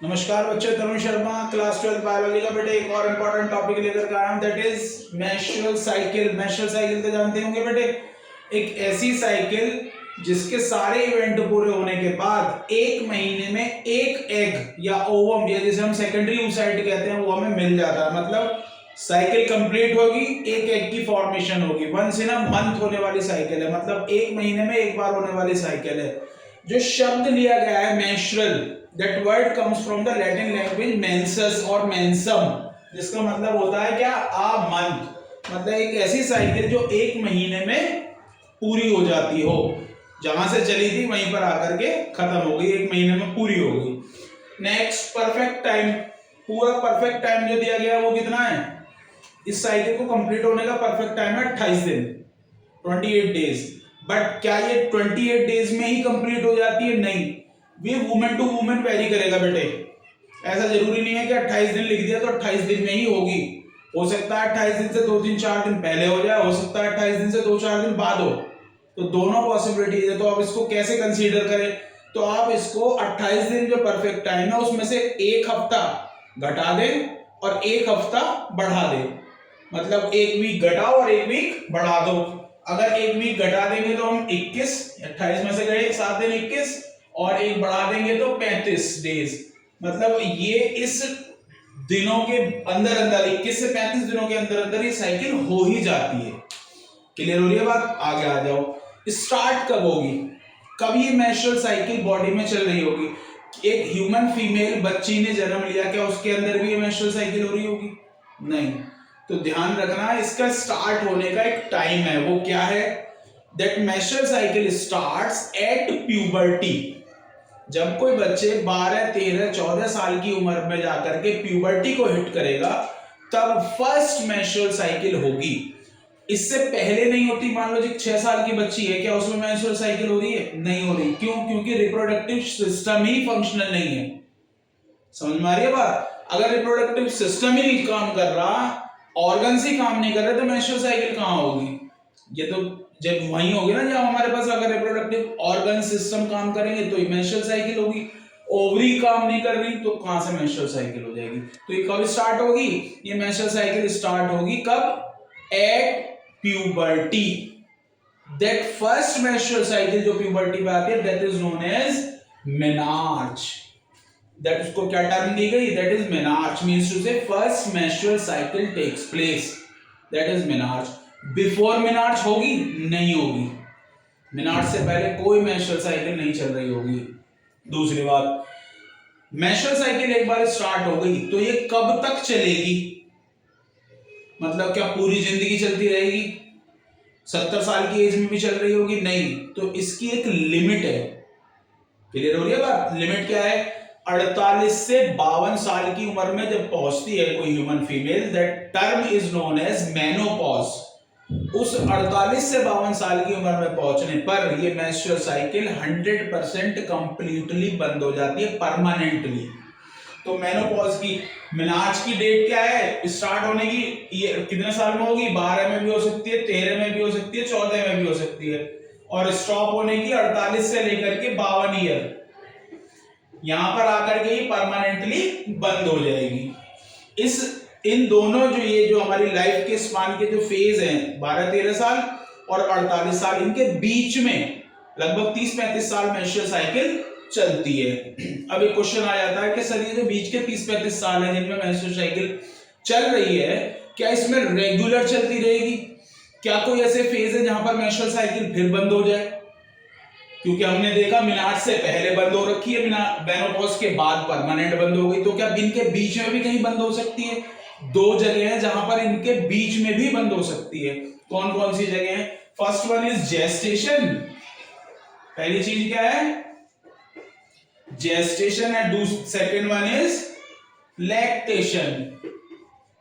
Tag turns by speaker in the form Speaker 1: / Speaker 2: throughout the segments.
Speaker 1: नमस्कार बच्चों, तरुण Sharma class 12 biology का बेटे एक और इम्पोर्टेंट टॉपिक लेकर के आया हूं, that is menstrual cycle. Menstrual cycle तो जानते होंगे बेटे, एक ऐसी साइकिल जिसके सारे इवेंट पूरे होने के बाद एक महीने में एक एग या ओवम या जिसे हम सेकेंडरी oocyte कहते हैं वो हमें मिल जाता है। मतलब साइकिल कंप्लीट होगी, एक एग की फॉर्मेशन होगी। वंस इन अ मंथ होने वाली साइकिल है, मतलब एक महीने में एक बार होने वाली साइकिल है। जो शब्द लिया गया है menstrual, that word comes from the Latin language mensis और मेंसम, जिसका मतलब होता है क्या, आ मंथ। मतलब एक ऐसी साइकिल जो एक महीने में पूरी हो जाती हो, जहां से चली थी वहीं पर आकर के खत्म हो गई, एक महीने में पूरी हो गई। Next, perfect time. पूरा परफेक्ट टाइम जो दिया गया वो कितना है? इस साइकिल को कंप्लीट होने का परफेक्ट टाइम है 28 दिन, 28 डेज। बट क्या ये 28 डेज में ही कंप्लीट हो जाती है? नहीं, ये वुमेन टू वुमेन वेरी करेगा बेटे। ऐसा जरूरी नहीं है कि 28 दिन लिख दिया तो 28 दिन में ही होगी। हो सकता है 28 दिन से 2-3-4 दिन पहले हो जाए, हो सकता है 28 दिन से 2-4 दिन बाद हो। तो दोनों पॉसिबिलिटी है। तो आप इसको कैसे कंसीडर करें? तो आप इसको 28 दिन जो परफेक्ट टाइम है उसमें से एक हफ्ता घटा दें और एक हफ्ता बढ़ा दें। मतलब एक वीक घटाओ और एक वीक बढ़ा दो। अगर एक वीक घटा देंगे तो हम 21, 28 में से गए 7 दिन 21, और एक बढ़ा देंगे तो 35 डेज। मतलब ये इस दिनों के अंदर अंदर 21 से 35 दिनों के अंदर अंदर ये साइकिल हो ही जाती है। क्लियर हो रही है बात? आगे आ जाओ। स्टार्ट कब होगी, कब ये मेंस्ट्रुअल साइकिल बॉडी में चल रही होगी? एक ह्यूमन फीमेल बच्ची ने जन्म लिया, क्या उसके अंदर भी ये मेंस्ट्रुअल साइकिल हो रही होगी? नहीं। तो ध्यान रखना, इसका स्टार्ट होने का एक टाइम है, वो क्या है? That menstrual cycle starts at puberty. जब कोई बच्चे 12, 13, 14 साल की उम्र में जाकर के प्यूबर्टी को हिट करेगा, तब फर्स्ट मेंस्ट्रुअल साइकिल होगी। इससे पहले नहीं होती। मान लो जी 6 साल की बच्ची है, क्या उसमें मेंस्ट्रुअल साइकिल हो रही है? नहीं हो रही। क्यों? क्योंकि रिप्रोडक्टिव सिस्टम ही फंक्शनल नहीं है। समझ में आ रही है बात? अगर रिप्रोडक्टिव सिस्टम ही नहीं काम कर रहा, ऑर्गन्स ही काम नहीं कर रहे, तो मेंस्ट्रुअल साइकिल कहां होगी? ये तो जब वही होगी ना जब हमारे पास अगर रिप्रोडक्टिव ऑर्गन सिस्टम काम करेंगे तो मेंस्ट्रुअल साइकिल होगी। ओवरी काम नहीं कर रही तो कहां से मेंस्ट्रुअल साइकिल हो जाएगी? तो ये कब स्टार्ट होगी? ये मेंस्ट्रुअल साइकिल स्टार्ट होगी कब? At puberty. That first menstrual cycle जो प्यूबर्टी पे आती है, that is known as menarche. That उसको क्या टर्म दी गई? That is menarche, means to say first menstrual cycle takes place, that is menarche. Before menarche होगी? नहीं होगी। मेनार्च से पहले कोई मेंस्ट्रुअल साइकिल नहीं चल रही होगी। दूसरी बात, मेंस्ट्रुअल साइकिल एक बार स्टार्ट हो गई तो ये कब तक चलेगी? मतलब क्या पूरी जिंदगी चलती रहेगी? 70 साल की एज में भी चल रही होगी? नहीं। तो इसकी एक लिमिट है। क्लियर हो रही है बात? लिमिट क्या है? 48 से 52 साल की उम्र में जब पहुंचती है कोई human female, that term is known as menopause. उस 48 से 52 साल की उम्र में पहुंचने पर ये मेंस्ट्रुअल साइकिल 100% कंप्लीटली बंद हो जाती है, परमानेंटली। तो मेनोपॉज की, मेनार्च की डेट क्या है स्टार्ट होने की? ये कितने साल में होगी? 12 में भी हो सकती है, 13 में भी हो सकती है, 14 में भी हो सकती है। और स्टॉप होने की 48 से लेकर के 52 ईयर, यहां पर आकर के ये परमानेंटली बंद हो जाएगी। इन दोनों जो हमारी लाइफ के स्पान के जो फेज हैं, 12-13 साल और 48 साल, इनके बीच में लगभग 30-35 साल मेंस्ट्रुअल साइकिल चलती है। अब एक क्वेश्चन आ जाता है कि सर ये जो बीच के 30-35 साल है जिनमें मेंस्ट्रुअल साइकिल चल रही है, क्या इसमें रेगुलर चलती रहेगी? क्या कोई ऐसे फेज है जहां पर मेंस्ट्रुअल साइकिल फिर बंद हो जाए? क्योंकि हमने देखा मेनार्च से पहले बंद हो रखी है, मेनोपॉज के बाद परमानेंट बंद हो गई। तो क्या इनके बीच में भी कहीं बंद हो सकती है? 2 जगह हैं जहां पर इनके बीच में भी बंद हो सकती है। कौन कौन सी जगह है? First one is gestation. पहली चीज क्या है? Gestation. And second one is lactation.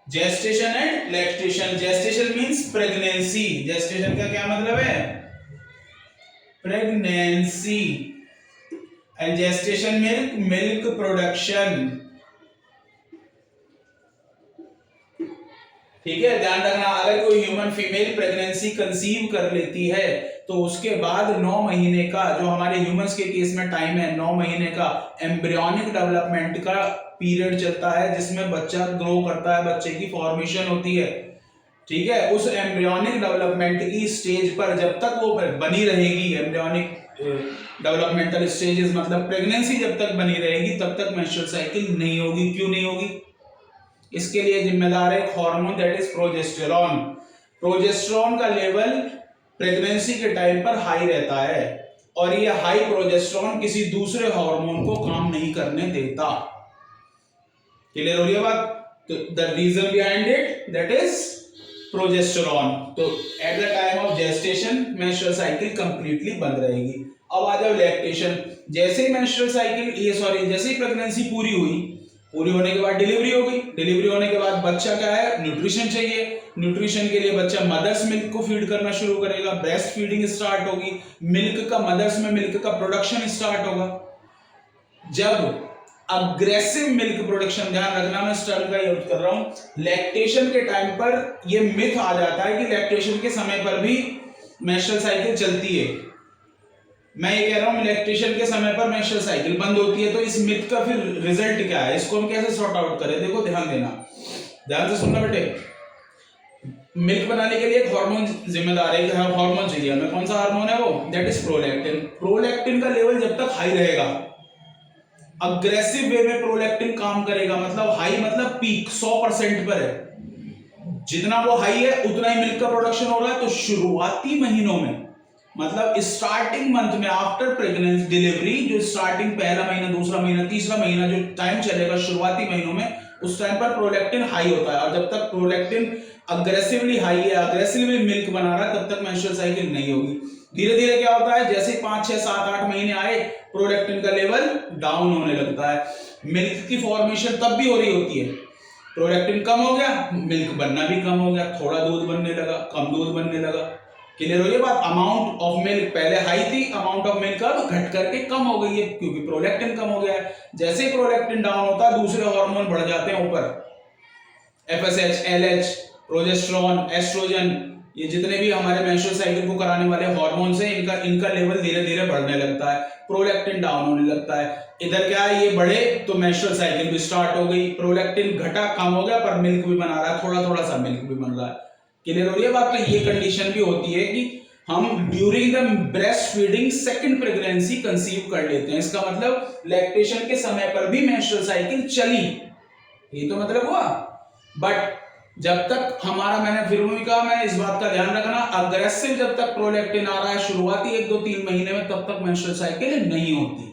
Speaker 1: Gestation and lactation. Gestation means pregnancy. Gestation का क्या मतलब है? Pregnancy. And gestation milk production. ठीक है, ध्यान रखना। अगर कोई ह्यूमन फीमेल प्रेगनेंसी कंसीव कर लेती है तो उसके बाद 9 महीने का, जो हमारे ह्यूमंस के केस में टाइम है 9 महीने का, एम्ब्रियोनिक डेवलपमेंट का पीरियड चलता है, जिसमें बच्चा ग्रो करता है, बच्चे की फॉर्मेशन होती है। ठीक है, उस एम्ब्रियोनिक डेवलपमेंट की स्टेज पर जब तक वो बनी रहेगी, एम्ब्रियोनिक डेवलपमेंटल स्टेजेस मतलब प्रेगनेंसी जब तक बनी रहेगी, तब तक मेंस्ट्रुअल साइकिल नहीं होगी। क्यों नहीं होगी? इसके लिए जिम्मेदार है hormone, that is progesterone. Progesterone का लेवल प्रेगनेंसी के टाइम पर हाई रहता है, और ये हाई प्रोजेस्टेरॉन किसी दूसरे हार्मोन को काम नहीं करने देता। क्लियर हो रही है बात? तो the reason behind it, that is progesterone. तो at the time of gestation menstrual cycle completely बंद रहेगी। अब आ जाओ लैक्टेशन। जैसे ही मेंस्ट्रुअल साइकिल जैसे ही प्रेगनेंसी पूरी हुई, पूरी होने के बाद डिलीवरी हो गई। डिलीवरी होने के बाद बच्चा क्या है, न्यूट्रिशन चाहिए। न्यूट्रिशन के लिए बच्चा मदर्स मिल्क को फीड करना शुरू करेगा, ब्रेस्ट फीडिंग स्टार्ट होगी, मिल्क का मदर्स में मिल्क का प्रोडक्शन स्टार्ट होगा। जब अग्रेसिव मिल्क प्रोडक्शन, ध्यान रखना मैं इस टर्म का यूज कर रहा हूं, लैक्टेशन के टाइम पर यह मिथ आ जाता है कि लैक्टेशन के समय पर भी मेंस्ट्रुअल साइकिल चलती है। मैं ये कह रहा हूं लैक्टेशन के समय पर मेंस्ट्रुअल साइकिल बंद होती है। तो इस मिथ का फिर रिजल्ट क्या है, इसको हम कैसे सॉर्ट आउट करें? देखो ध्यान देना, ध्यान से सुनना बेटे। मिल्क बनाने के लिए एक हार्मोन जिम्मेदार है, हार्मोन चाहिए हमें। कौन सा हार्मोन है वो? That is prolactin. प्रोलैक्टिन का लेवल जब तक हाई रहेगा, अग्रेसिव वे में प्रोलैक्टिन काम करेगा, मतलब हाई मतलब पीक 100% पर है, जितना वो हाई है उतना ही मिल्क का प्रोडक्शन हो रहा है। तो शुरुआती महीनों में, मतलब स्टार्टिंग मंथ में आफ्टर प्रेगनेंसी डिलीवरी, जो स्टार्टिंग पहला महीना, दूसरा महीना, तीसरा महीना जो टाइम चलेगा शुरुआती महीनों में, उस टाइम पर प्रोलैक्टिन हाई होता है। और जब तक प्रोलैक्टिन अग्रेसिवली हाई है, अग्रेसिवली मिल्क बना रहा है, तब तक मेंस्ट्रुअल साइकिल नहीं होगी। धीरे धीरे क्या होता है, जैसे 5, 6, 7, 8 महीने आए, प्रोलैक्टिन का लेवल डाउन होने लगता है। मिल्क की फॉर्मेशन तब भी हो रही होती है, प्रोलैक्टिन कम हो गया, मिल्क बनना भी कम हो गया, थोड़ा दूध बनने लगा, कम दूध बनने लगा। क्लियर हो गई बात? अमाउंट ऑफ मिल्क पहले हाई थी, अमाउंट ऑफ मिल्क अब घट करके कम हो गई है, क्योंकि प्रोलैक्टिन कम हो गया है। जैसे ही प्रोलैक्टिन डाउन होता है, दूसरे हार्मोन बढ़ जाते हैं ऊपर, एफएसएच, एलएच, प्रोजेस्टेरॉन, एस्ट्रोजन, ये जितने भी हमारे मेंस्ट्रुअल साइकिल को कराने वाले हार्मोन्स हैं, इनका लेवल धीरे धीरे बढ़ने लगता है, प्रोलैक्टिन डाउन होने लगता है। इधर क्या है, ये बढ़े तो मेंस्ट्रुअल साइकिल भी स्टार्ट हो गई, प्रोलैक्टिन घटा, कम हो गया, पर मिल्क भी बना रहा है, थोड़ा थोड़ा सा मिल्क भी बन रहा है। क्लियर हो रही है बात? तो ये कंडीशन भी होती है कि हम during the breast feeding second pregnancy conceive कर लेते हैं। इसका मतलब लैक्टेशन के समय पर भी मेंस्ट्रुअल साइकिल चली, ये तो मतलब हुआ। बट जब तक हमारा, मैंने फिर भी कहा, मैंने इस बात का ध्यान रखना, अग्रेसिव जब तक प्रोलैक्टिन आ रहा है शुरुआती 1, 2, 3 महीने में, तब तक मेंस्ट्रुअल साइकिल नहीं होती।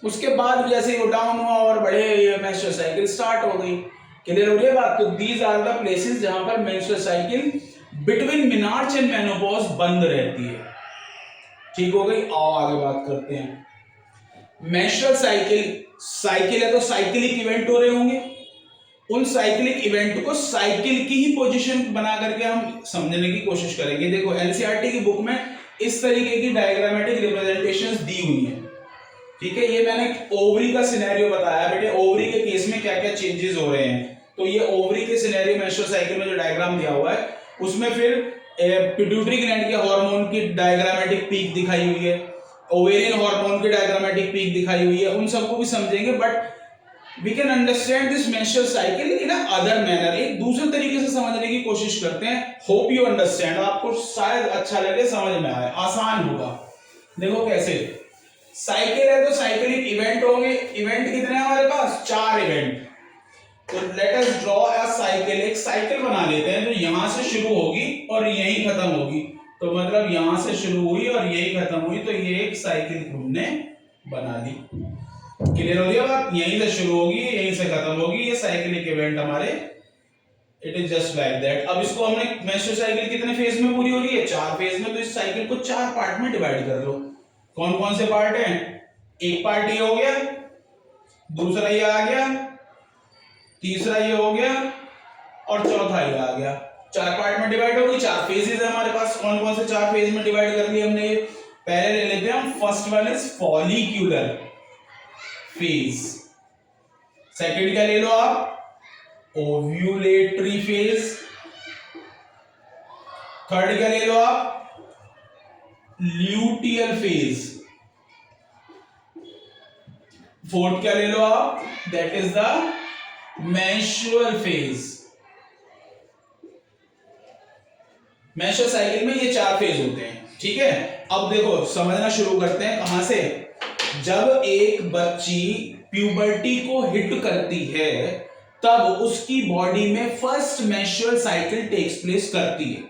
Speaker 1: उसके बाद जैसे वो डाउन हुआ और बढ़े, मेंस्ट्रुअल साइकिल स्टार्ट हो गई। क्लियर हो रही है बात? तो दीज आर द प्लेसेस जहां पर menstrual cycle between menarche and menopause बंद रहती है। ठीक हो गई? आओ आगे बात करते हैं। मेंस्ट्रुअल साइकिल है तो साइक्लिक इवेंट हो रहे होंगे। उन साइक्लिक इवेंट को साइकिल की ही पोजीशन बना करके हम समझने की कोशिश करेंगे। देखो एनसीईआरटी की बुक में इस तरीके की डायग्रामेटिक रिप्रेजेंटेशंस दी हुई हैं। ठीक है, ये मैंने ओवरी का सिनेरियो बताया बेटे, ओवरी के केस में क्या क्या चेंजेस हो रहे हैं। तो ये ओवरी के सिनेरियो मेंस्ट्रुअल साइकिल में जो डायग्राम दिया हुआ है, उसमें फिर पिट्यूटरी ग्लैंड के हार्मोन की डायग्रामेटिक पीक दिखाई हुई है, ओवेरियन हार्मोन की डायग्रामेटिक पीक दिखाई हुई है। उन सबको भी समझेंगे, but we can understand this menstrual cycle in a other manner, एक दूसरे तरीके से समझने की कोशिश करते हैं। hope you understand, आपको शायद अच्छा लगे, समझ में आए, आसान होगा। देखो कैसे साइकिल है तो साइक्लिक इवेंट होंगे। इवेंट कितने हैं हमारे पास? 4 इवेंट। तो let us draw a cycle, एक साइकिल बना लेते हैं जो यहां से शुरू होगी और यहीं खत्म होगी। तो मतलब यहां से शुरू हुई और यहीं खत्म हुई, तो ये एक साइकिल हमने बना ली। क्लियर हो गया बात? यहीं से शुरू होगी, यहीं से खत्म होगी, ये साइक्लिक इवेंट हमारे, it is just like that. अब इसको हमने, मेंस्ट्रुअल साइकिल कितने फेज में पूरी हो रही है? 4 फेज में। तो इस साइकिल को 4 पार्ट में डिवाइड कर लो। कौन कौन से पार्ट हैं? एक पार्ट ये हो गया, दूसरा ये आ गया, तीसरा ये हो गया और चौथा ये आ गया। 4 पार्ट में डिवाइड हो गई, 4 फेजेस है हमारे पास। कौन कौन से 4 फेज में डिवाइड कर लिए हमने? पहले ले लेते हैं हम, first one is follicular phase. Second क्या ले लो आप? Ovulatory phase. थर्ड क्या ले लो आप? Luteal phase. फोर्थ क्या ले लो आप, that is the menstrual phase. Menstrual cycle में ये 4 फेज होते हैं, ठीक है। अब देखो समझना शुरू करते हैं कहां से। जब एक बच्ची प्यूबर्टी को हिट करती है तब उसकी बॉडी में first menstrual cycle takes place करती है,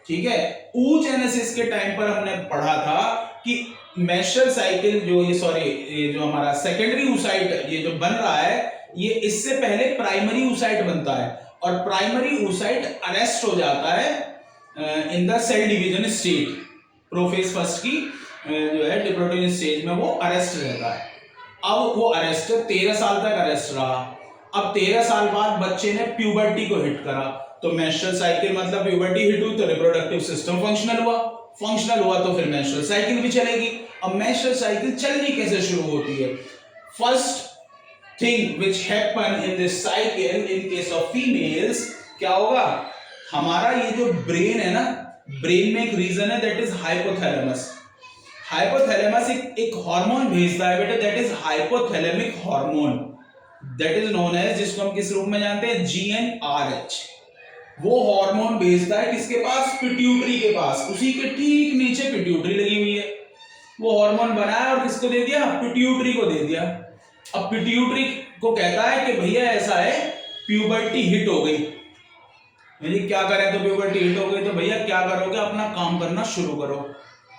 Speaker 1: ठीक है। oogenesis के टाइम पर हमने पढ़ा था कि मेंस्ट्रुअल साइकिल जो ये जो हमारा सेकेंडरी oocyte ये जो बन रहा है, ये इससे पहले प्राइमरी oocyte बनता है और प्राइमरी oocyte अरेस्ट हो जाता है in the cell division state. Prophase first की जो है डिप्लोइडियन स्टेज में वो अरेस्ट रहता है। अब वो अरेस्ट 13 साल तक अरेस्ट रहा। अब 13 साल बाद बच्चे ने प्यूबर्टी को हिट करा, तो मेंस्ट्रुअल साइकिल मतलब प्यूबर्टी हिट हुई तो रिप्रोडक्टिव सिस्टम फंक्शनल हुआ तो फिर मेंस्ट्रुअल साइकिल भी चलेगी। अब मेंस्ट्रुअल साइकिल चलनी कैसे शुरू होती है? First thing which happen in this cycle in case of females, क्या होगा, हमारा ये जो ब्रेन है ना, ब्रेन में एक रीजन है दैट इज हाइपोथैलेमस। हाइपोथैलेमस एक हार्मोन भेजता है बेटा, that is hypothalamic hormone, that is known as, जिसको हम किस रूप में जानते हैं, GnRH। वो हार्मोन भेजता है किसके पास, पिट्यूटरी के पास। उसी के ठीक नीचे पिट्यूटरी लगी हुई है। वो हार्मोन बनाया और किसको दे दिया, पिट्यूटरी को दे दिया। अब पिट्यूटरी को कहता है कि भैया ऐसा है, प्यूबर्टी हिट हो गई। मेरी क्या करें, तो प्यूबर्टी हिट हो गई तो भैया क्या करोगे, अपना काम करना शुरू करो।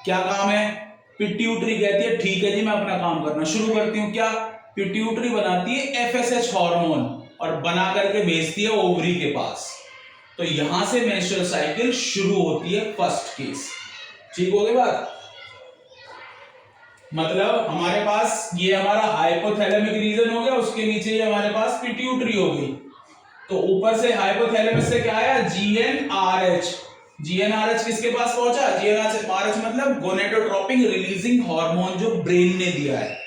Speaker 1: क्या काम है? पिट्यूटरी कहती है ठीक है जी मैं अपना काम करना शुरू करती हूँ। क्या? पिट्यूटरी बनाती है FSH हार्मोन और बना करके भेजती है ओवरी के पास। तो यहां से मेंस्ट्रुअल साइकिल शुरू होती है, फर्स्ट केस। ठीक हो गई बात? मतलब हमारे पास ये हमारा हाइपोथैलेमिक रीजन हो गया, उसके नीचे ये हमारे पास पिट्यूटरी हो गई। तो ऊपर से हाइपोथैलेमस से क्या आया, GnRH। GnRH किसके पास पहुंचा, GnRH मतलब गोनेडोट्रोपिक रिलीजिंग हार्मोन, जो ब्रेन ने दिया है।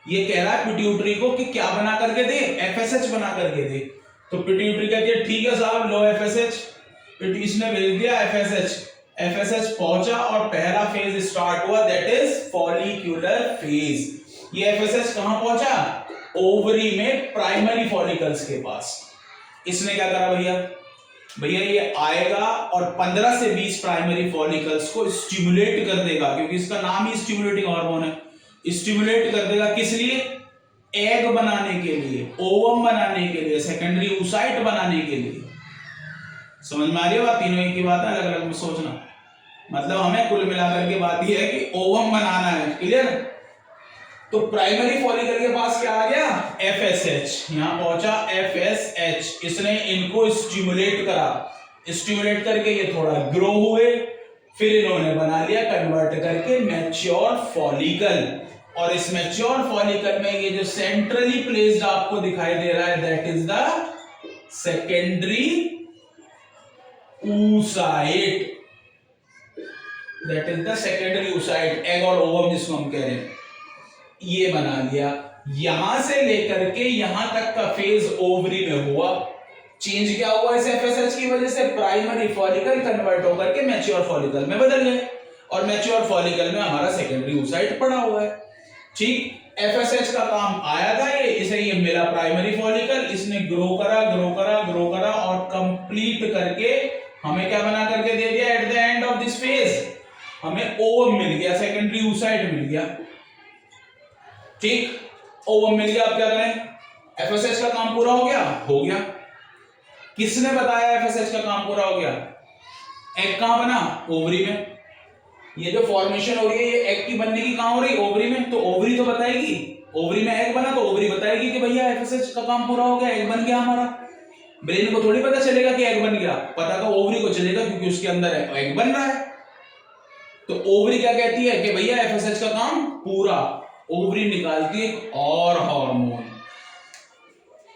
Speaker 1: ये कह रहा है पिट्यूटरी को कि क्या बना करके दे, FSH बना करके दे। तो पिट्यूटरी कहती है ठीक है साहब, लो FSH। इसने भेज दिया FSH पहुंचा और पहला फेज स्टार्ट हुआ, दैट इज फॉलिक्यूलर फेज। ये FSH कहां पहुंचा, ओवरी में, प्राइमरी फॉलिकल्स के पास। इसने क्या करा भैया ये आएगा और 15 से 20 प्राइमरी फॉलिकल्स को स्टिमुलेट कर देगा, क्योंकि इसका नाम ही स्टिमुलेटिंग हार्मोन है। स्टिमुलेट कर देगा किस लिए, एग बनाने के लिए, ओवम बनाने के लिए, सेकेंडरी oocyte बनाने के लिए। समझ में आ रही है बात? तीनों एक ही बात है, अलग अलग में सोचना। मतलब हमें कुल मिलाकर के बात यह है कि ओवम बनाना है, क्लियर? तो प्राइमरी फॉलिकल के पास क्या आ गया, FSH। यहां पहुंचा FSH, इसने इनको स्टिमुलेट करा। स्टिमुलेट करके ये थोड़ा ग्रो हुए, फिर इन्होंने बना लिया कन्वर्ट करके मैच्योर फॉलिकल। और इस मैच्योर फॉलिकल में ये जो सेंट्रली प्लेस्ड आपको दिखाई दे रहा है, that is the secondary oocyte, that is the secondary oocyte, egg और ओवम जिसको हम कह रहे हैं। ये बना लिया। यहां से लेकर के यहां तक का फेज ओवरी में हुआ। चेंज क्या हुआ इस FSH की वजह से, प्राइमरी फॉलिकल कन्वर्ट होकर के मैच्योर फॉलिकल में बदल गए और मैच्योर फॉलिकल में हमारा सेकेंडरी oocyte पड़ा हुआ है। ठीक, FSH का काम आया था इसे ये मिला प्राइमरी फॉलिकल, इसने ग्रो करा और कंप्लीट करके हमें क्या बना करके दे दिया, at the end of this phase हमें ओवम मिल गया, सेकेंडरी oocyte मिल गया। ठीक, ओवम मिल गया। अब क्या करें, FSH का काम पूरा हो गया। किसने बताया FSH का काम पूरा हो गया? एग कहां बना, ओवरी में। ये जो फॉर्मेशन हो रही है ये एग की बनने की कहां हो रही, ओवरी में। तो ओवरी तो बताएगी, ओवरी में एग बना तो ओवरी बताएगी कि भैया FSH का काम पूरा हो गया, एग बन गया हमारा। ब्रेन को थोड़ी पता चलेगा कि एग बन गया, पता तो ओवरी को चलेगा क्योंकि उसके अंदर एग बन रहा है। तो ओवरी क्या कहती है कि भैया FSH का काम पूरा। ओवरी निकालती है एक और हार्मोन।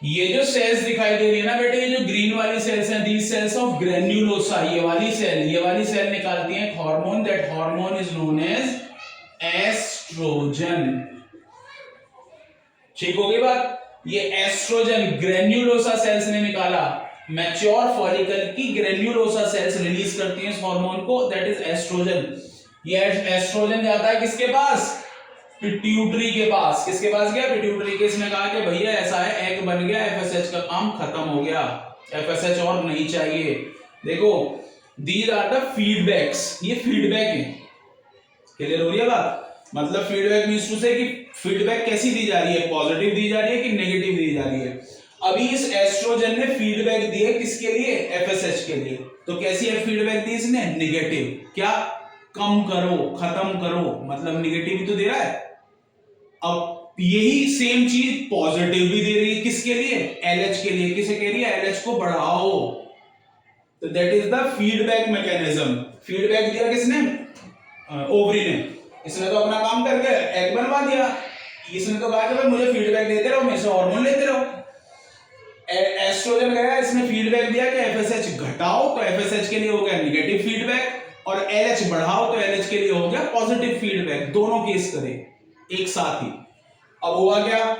Speaker 1: ये जो सेल्स दिखाई दे रही है ना बेटे, ये जो ग्रीन वाली सेल्स हैं, दीज सेल्स ऑफ ग्रेन्युलोसा, ये वाली सेल निकालती है एक hormone, that hormone is known as oestrogen. ठीक हो गई बात? ये एस्ट्रोजन ग्रेन्युलोसा सेल्स ने निकाला। मैच्योर फॉलिकल की ग्रेन्युलोसा सेल्स रिलीज करती हैं इस हार्मोन को, दैट इज एस्ट्रोजन। ये एस्ट्रोजन जाता है किसके पास, पिट्यूटरी के पास। किसके पास गया, पिट्यूटरी के। इसने कहा कि भैया ऐसा है, एग बन गया, एफएसएच का काम खत्म हो गया, एफएसएच और नहीं चाहिए। देखो दीज आर द फीडबैक्स, ये फीडबैक है। क्लियर हो रही है बात? मतलब फीडबैक मींस टू से कि फीडबैक कैसी दी जा रही है, पॉजिटिव दी जा रही है कि नेगेटिव दी जा रही है। अभी इस एस्ट्रोजन ने फीडबैक दी है किसके लिए, एफएसएच के लिए। तो कैसी है फीडबैक दी इसने, नेगेटिव। क्या, कम करो, खत्म करो, मतलब नेगेटिव ही तो दे रहा है। अब यही सेम चीज पॉजिटिव भी दे रही है किसके लिए, एलएच के लिए। किसे कह रही है, एलएच को बढ़ाओ। तो that is the feedback mechanism. Feedback दिया किसने, ओवरी ने। इसने तो अपना काम करके एग बनवा दिया। इसने तो कहा कि भाई मुझे फीडबैक देते रहो, मेरे से हार्मोन लेते रहो। एस्ट्रोजन गया, इसने फीडबैक दिया कि एफएसएच घटाओ, तो एफएसएच के लिए हो गया नेगेटिव फीडबैक, और एलएच बढ़ाओ तो एलएच के लिए हो गया पॉजिटिव फीडबैक। दोनों केस करें एक साथ ही। अब हुआ क्या,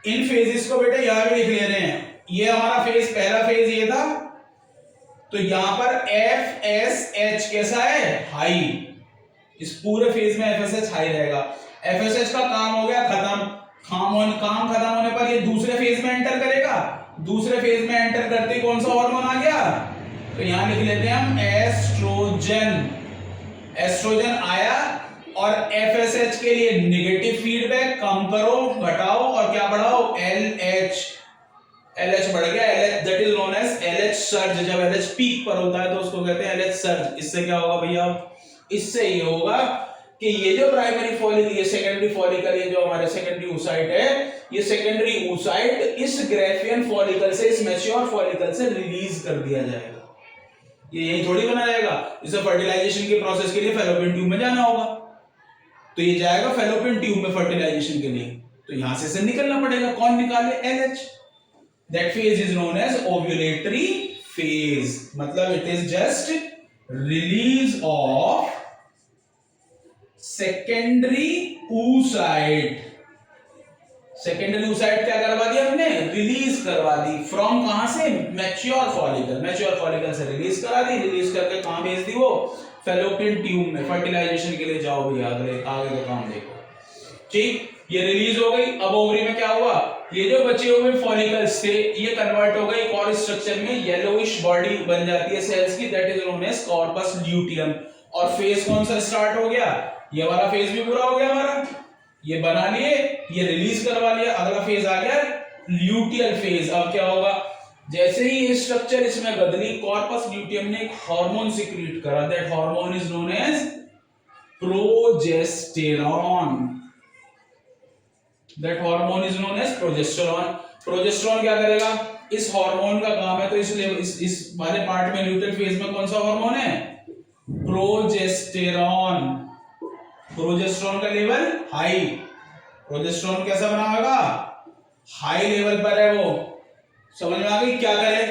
Speaker 1: इन फेजेस को बेटे यहां भी लिख ले रहे हैं। ये हमारा फेज, पहला फेज ये था, तो यहां पर एफ एस एच कैसा है, हाई। इस पूरे फेज में एफएसएच हाई रहेगा। एफएसएच का काम हो गया खत्म। काम खत्म होने पर ये दूसरे फेज में एंटर करेगा। दूसरे फेज में एंटर करते ही कौन सा हार्मोन आ गया, तो यहां लिख लेते हैं हम एस्ट्रोजन। एस्ट्रोजन आया और एफएसएच के लिए नेगेटिव फीडबैक, कम करो, घटाओ, और क्या बढ़ाओ, एलएच। एलएच बढ़ गया, LH that is known as LH surge. जब एलएच पीक पर होता है तो उसको कहते हैं एलएच सर्ज। इससे क्या होगा भैया, इससे ये होगा कि ये जो प्राइमरी फॉलिकल, ये सेकेंडरी फॉलिकल, ये जो हमारे सेकेंडरी oocyte है, ये सेकेंडरी oocyte इस ग्राफियन फॉलिकल से, इस मैच्योर फॉलिकल से रिलीज कर दिया जाएगा। ये यही थोड़ी बना रहेगा, इसे फर्टिलाइजेशन के प्रोसेस के लिए फैलोपियन ट्यूब में जाना होगा, तो ये जाएगा फैलोपियन ट्यूब में फर्टिलाइजेशन के लिए। तो यहां से निकलना पड़ेगा। कौन निकाले, LH. That phase is known as ovulatory phase. मतलब it is just release of secondary oocyte। Secondary oocyte क्या करवा दिया हमने, रिलीज करवा दी। फ्रॉम कहां से, मैच्योर फॉलिकल। मैच्योर फॉलिकल से रिलीज करा दी। रिलीज करके कहां भेज दी वो, फैलोपियन ट्यूब में। फर्टिलाइजेशन के लिए जाओ भैया, आगे का काम देखो। ठीक, ये रिलीज हो गई। अब ओवरी में क्या हुआ, ये जो बचे हुए फॉलिकल्स थे ये कन्वर्ट हो गए एक और स्ट्रक्चर में, येलोइश बॉडी बन जाती है सेल्स की, that is known as corpus luteum. और फेज कौन सा स्टार्ट हो गया, ये वाला फेज भी पूरा हो गया हमारा। ये बना लिए, ये रिलीज करवा लिया, अगला फेज आ गया ल्यूटियल फेज। अब क्या होगा, जैसे ही ये स्ट्रक्चर इसमें बदली, कॉर्पस ल्यूटियम ने एक हार्मोन सिक्रीट करा, that hormone is known as progesterone. That hormone is known as progesterone. Progesterone क्या करेगा, इस हार्मोन का काम है, तो इस वाले पार्ट में ल्यूटियल फेज में कौन सा हार्मोन है, प्रोजेस्टेरॉन। प्रोजेस्टेरॉन का लेवल हाई। प्रोजेस्टेरॉन कैसा बना होगा, हाई लेवल पर है वो। समझ में आ गई, क्या करे,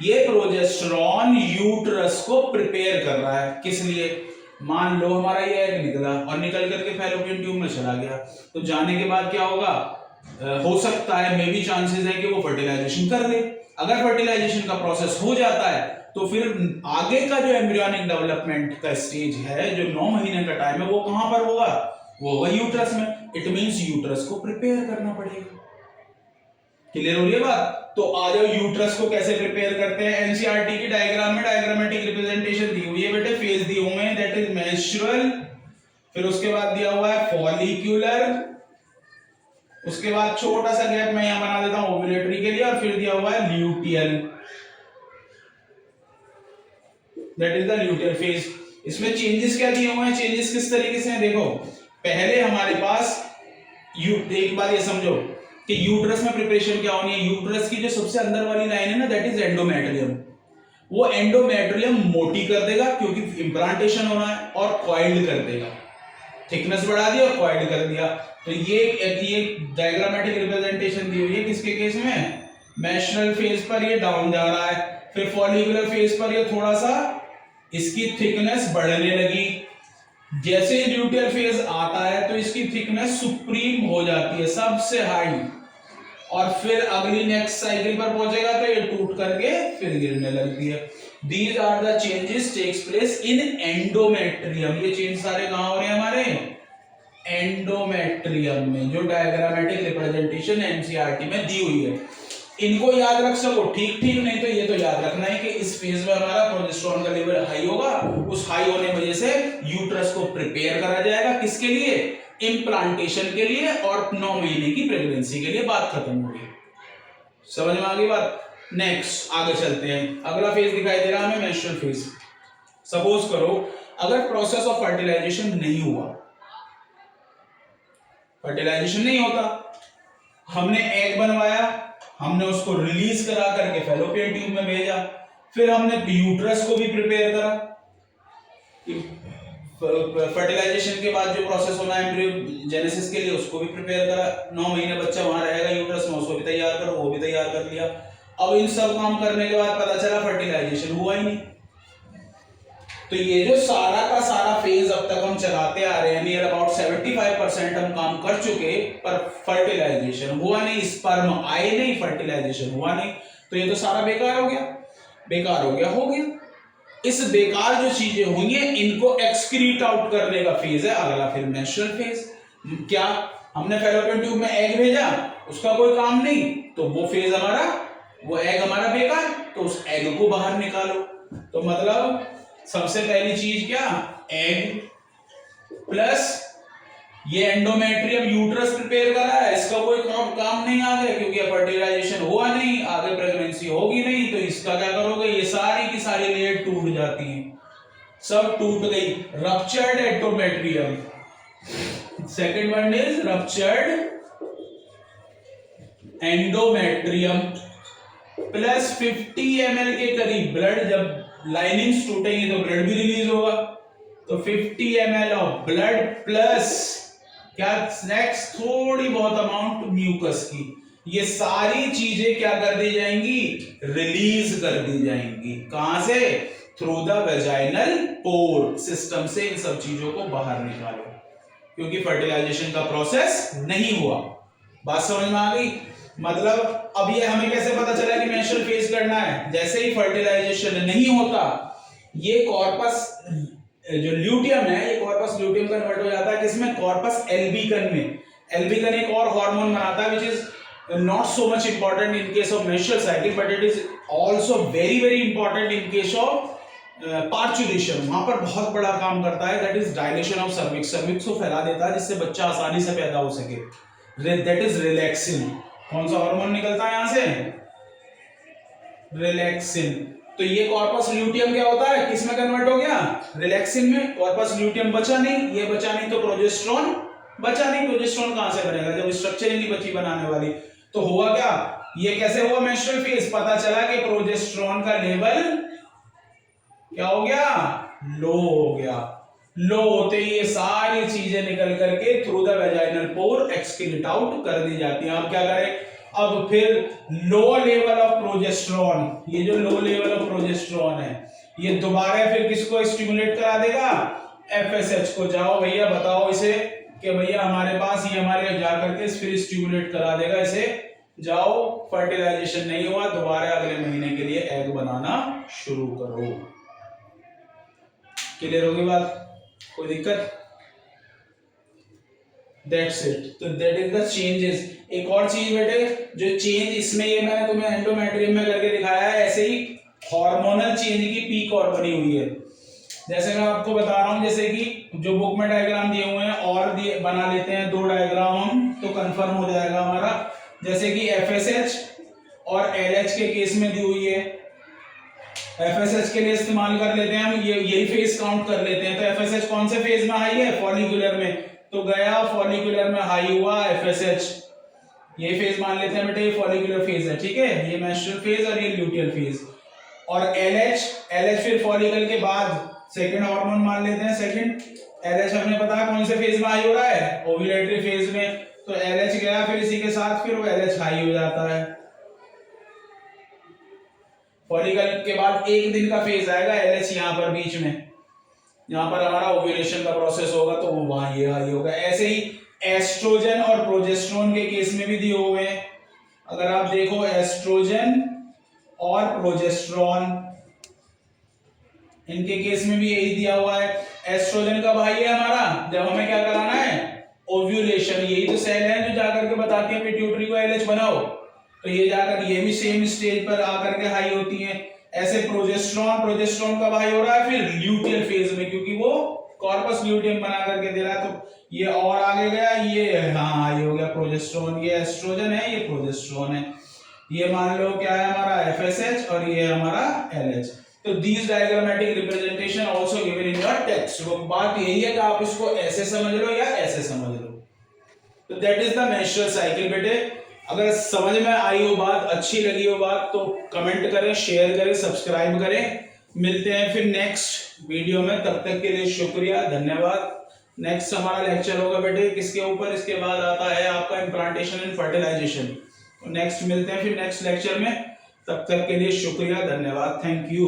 Speaker 1: ये प्रोजेस्टेरॉन यूट्रस को प्रिपेयर कर रहा है। किस लिए, मान लो हमारा ये एग निकला और निकल करके फैलोपियन ट्यूब में चला गया, तो जाने के बाद क्या होगा, हो सकता है, मे बी चांसेस है कि वो फर्टिलाइजेशन कर ले। अगर फर्टिलाइजेशन का प्रोसेस हो जाता है तो फिर आगे का जो एम्ब्रियोनिक डेवलपमेंट का स्टेज है, जो 9 महीने का टाइम है, वो कहां पर होगा, वो होगा यूट्रस में। इट मींस यूट्रस को प्रिपेयर करना पड़ेगा। क्लियर हो रही है बात? तो आ जाओ, यूट्रस को कैसे प्रिपेयर करते हैं। एनसीईआरटी की डायग्राम में डायग्रामेटिक रिप्रेजेंटेशन दी हुई है बेटे, फेज दिए हुए हैं, दैट इज मेंस्ट्रुअल, फिर उसके बाद दिया हुआ है फॉलिक्यूलर, उसके बाद छोटा सा गैप मैं यहां बना देता हूं ओव्यूलेटरी के लिए, और फिर दिया हुआ है luteal, that is the luteal phase. इसमें चेंजेस क्या दिए हुए हैं, चेंजेस किस तरीके से हैं, देखो पहले हमारे पास एक बात ये समझो कि यूट्रस में प्रिपरेशन क्या होनी है। यूट्रस की जो सबसे अंदर वाली लाइन है ना, दैट इज एंडोमेट्रियम। वो एंडोमेट्रियम मोटी कर देगा क्योंकि इंप्लांटेशन होना है, और कॉइल्ड कर देगा, थिकनेस बढ़ा दी और कॉइल्ड कर दिया। तो ये डायग्रामेटिक रिप्रेजेंटेशन दी हुई है किसके केस में, मेंस्ट्रुअल फेज पर ये डाउन जा रहा है, फिर फॉलिकुलर फेज पर ये थोड़ा सा इसकी थिकनेस बढ़ने लगी। जैसे ही ल्यूटियल फेज आता है तो इसकी थिकनेस सुप्रीम हो जाती है, सबसे हाई, और फिर अगली नेक्स्ट साइकिल पर पहुंचेगा तो ये टूट करके फिर गिरने लगती है। These are the changes takes place in endometrium. ये चेंज सारे कहाँ हो रहे हैं हमारे एंडोमेट्रियम में, जो डायग्रामेटिक रिप्रेजेंटेशन एनसीईआरटी में दी हुई है। इनको याद रख सको ठीक ठीक, नहीं तो ये तो याद रखना है कि इस फेज में हमारा प्रोजेस्टेरोन का लेवल हाई होगा, उस हाई होने की वजह से यूट्रस को प्रिपेयर करा जाएगा किसके लिए, इम्प्लांटेशन के लिए, और 9 महीने की प्रेगनेंसी के लिए। बात खत्म हो गई, समझ में आ गई बात। नेक्स्ट आगे चलते हैं, अगला फेज दिखाई दे रहा है हमें मेंस्ट्रुअल फेज। सपोज करो अगर प्रोसेस ऑफ फर्टिलाइजेशन नहीं हुआ, फर्टिलाइजेशन नहीं होता, हमने एग बनवाया, हमने उसको रिलीज करा करके फैलोपियन ट्यूब में भेजा, फिर हमने यूट्रस को भी प्रिपेयर करा, फर्टिलाइजेशन के बाद जो प्रोसेस होना है एम्ब्रियोजेनेसिस के लिए उसको भी प्रिपेयर करा, 9 महीने बच्चा वहां रहेगा यूट्रस में, उसको भी तैयार करो, वो भी तैयार कर लिया। अब इन सब काम करने के बाद पता चला फर्टिलाइजेशन हुआ ही नहीं। तो ये जो सारा का सारा फेज अब तक हम चलाते आ रहे हैं, नियर अबाउट 75% हम काम कर चुके, पर फर्टिलाइजेशन हुआ नहीं, स्पर्म आए नहीं, फर्टिलाइजेशन हुआ नहीं, तो ये तो सारा बेकार हो गया, बेकार हो गया, हो गया। इस बेकार जो चीजें होंगी इनको एक्सक्रीट आउट करने का फेज है अगला, फिर मेंस्ट्रुअल फेज। क्या हमने फैलोपियन ट्यूब में एग भेजा, उसका कोई काम नहीं, तो वो फेज हमारा, वो एग हमारा बेकार, तो उस एग को बाहर निकालो। तो मतलब सबसे पहली चीज क्या, एग प्लस ये एंडोमेट्रियम यूट्रस प्रिपेयर करा है, इसका कोई काम नहीं आगे, क्योंकि फर्टिलाइजेशन हुआ नहीं, आगे प्रेगनेंसी होगी नहीं, तो इसका क्या करोगे, ये सारी की सारी लेयर टूट जाती हैं, सब टूट गई, ruptured endometrium. Second one is ruptured endometrium plus 50 ml के करीब ब्लड, जब लाइनिंग्स टूटेंगी तो ब्लड भी रिलीज होगा, तो 50 ml ऑफ ब्लड प्लस क्या नेक्स्ट थोड़ी बहुत अमाउंट म्यूकस की, ये सारी चीजें क्या कर दी जाएंगी, रिलीज कर दी जाएंगी। कहां से, through the vaginal pore system से इन सब चीजों को बाहर निकालो, क्योंकि फर्टिलाइजेशन का प्रोसेस नहीं हुआ। बात समझ में आ गई। मतलब अब ये हमें कैसे पता चला कि मेंस्ट्रुअल फेज करना है, जैसे ही फर्टिलाइजेशन नहीं होता, ये कॉर्पस जो ल्यूटियम है, ये कॉर्पस ल्यूटियम कन्वर्ट हो जाता है किसमें, कॉर्पस एल्बिकन में। एल्बिकन एक और हार्मोन बनाता है which is not so much important in case of menstrual cycle, but it is also very very important in case of parturition, वहां पर बहुत बड़ा काम करता है, that is dilation of cervix, cervix को फैला देता है जिससे बच्चा आसानी से पैदा हो सके, दैट इज रिलैक्सिन। कौन सा हार्मोन निकलता है यहां से, रिलैक्सिन। तो ये कॉर्पस ल्यूटियम क्या होता है, किसमें कन्वर्ट हो गया, रिलैक्सिन में। कॉर्पस ल्यूटियम बचा नहीं, ये बचा नहीं तो प्रोजेस्टेरोन बचा नहीं, प्रोजेस्टेरोन कहां से बनेगा जब स्ट्रक्चर ही नहीं बची बनाने वाली। तो हुआ क्या, ये कैसे हुआ मेंस्ट्रुअल फेज, पता चला कि प्रोजेस्टेरोन का लेवल क्या हो गया, लो हो गया। लो होते ही ये सारी चीजें निकल करके through the vaginal pore excrete out कर दी जाती हैं। अब क्या करें, अब फिर लो लेवल ऑफ प्रोजेस्टेरोन, ये जो लो लेवल ऑफ प्रोजेस्टेरोन है, ये दोबारा फिर किसको स्टिमुलेट करा देगा, एफएसएच को। जाओ भैया बताओ इसे कि भैया हमारे पास ये हमारे जाकर के फिर स्टिमुलेट करा देगा इसे, जाओ फर्टिलाइजेशन नहीं हुआ, दोबारा अगले महीने के लिए एग बनाना शुरू करो। क्लियर होगी बात, कोई दिक्कत, दैट्स इट। तो दैट इज द चेंजेस। एक और चीज बेटे, जो चेंज इसमें ये मैंने तुम्हें एंडोमेट्रियम में करके दिखाया है, ऐसे ही हार्मोनल चेंज की पीक और बनी हुई है। जैसे मैं आपको बता रहा हूं, जैसे कि जो बुक में डायग्राम दिए हुए हैं और बना लेते हैं 2 डायग्राम हम, तो कंफर्म हो जाएगा हमारा। जैसे कि एफएसएच और एलएच के केस में दी हुई है, एफएसएच के लिए इस्तेमाल कर लेते हैं हम, यही फेज काउंट कर लेते हैं। तो एफएसएच कौन से फेज में हाई है, फॉलिकुलर में, तो गया फॉलिकुलर में हाई हुआ एफएसएच, ये फेज मान लेते हैं बेटे, ये फॉलिकुलर फेज है, ठीक है, ये मेंस्ट्रुअल फेज और ये ल्यूटियल फेज। और एलएच फिर फॉलिकल के बाद सेकंड हार्मोन मान लेते हैं, सेकंड एलएच हमें पता है कौन से फेज में हाई हो रहा है, ओव्यूलेटरी फेज में, तो एलएच गया फिर इसी के साथ फिर वो एलएच हाई हो जाता है। फॉलिकल के बाद 1 दिन का फेज आएगा एलएच यहाँ पर बीच में, यहाँ पर हमारा ओव्यूलेशन का प्रोसेस होगा, तो वो वहां ये हाई होगा। ऐसे ही एस्ट्रोजन और प्रोजेस्टेरोन के केस में भी दिए हुए हैं, अगर आप देखो एस्ट्रोजन और प्रोजेस्टेरोन, इनके केस में भी यही दिया हुआ है। एस्ट्रोजन का भाई है हमारा, जब हमें क्या कराना है, ओव्यूलेशन। यही तो सेल है जो जाकर के बताती है पिट्यूटरी को एलएच बनाओ, तो ये जाकर ये भी सेम स्टेज पर आकर के हाई होती है। ऐसे प्रोजेस्टेरॉन का भाई हो रहा है फिर ल्यूटियल फेज में, क्योंकि वो कॉर्पस ल्यूटियम बना करके दे रहा है, तो ये और आगे गया, ये हाँ ये हो गया प्रोजेस्टेरॉन, ये एस्ट्रोजन है, ये प्रोजेस्टेरॉन है। ये मान लो क्या है हमारा एफएसएच और ये हमारा एलएच। तो these diagrammatic representation also given in your text. वो बात यही है कि आप इसको ऐसे समझ लो या ऐसे समझ लो। तो that is the menstrual cycle. बेटे अगर समझ में आई हो बात, अच्छी लगी हो बात, तो कमेंट करें, शेयर करें, सब्सक्राइब करें। मिलते हैं फिर नेक्स्ट वीडियो में, तब तक के लिए शुक्रिया, धन्यवाद। नेक्स्ट हमारा लेक्चर होगा बेटे किसके ऊपर, इसके बाद आता है आपका इम्प्लांटेशन एंड फर्टिलाइजेशन। नेक्स्ट मिलते हैं फिर नेक्स्ट लेक्चर में, तब तक के लिए शुक्रिया, धन्यवाद, थैंक यू।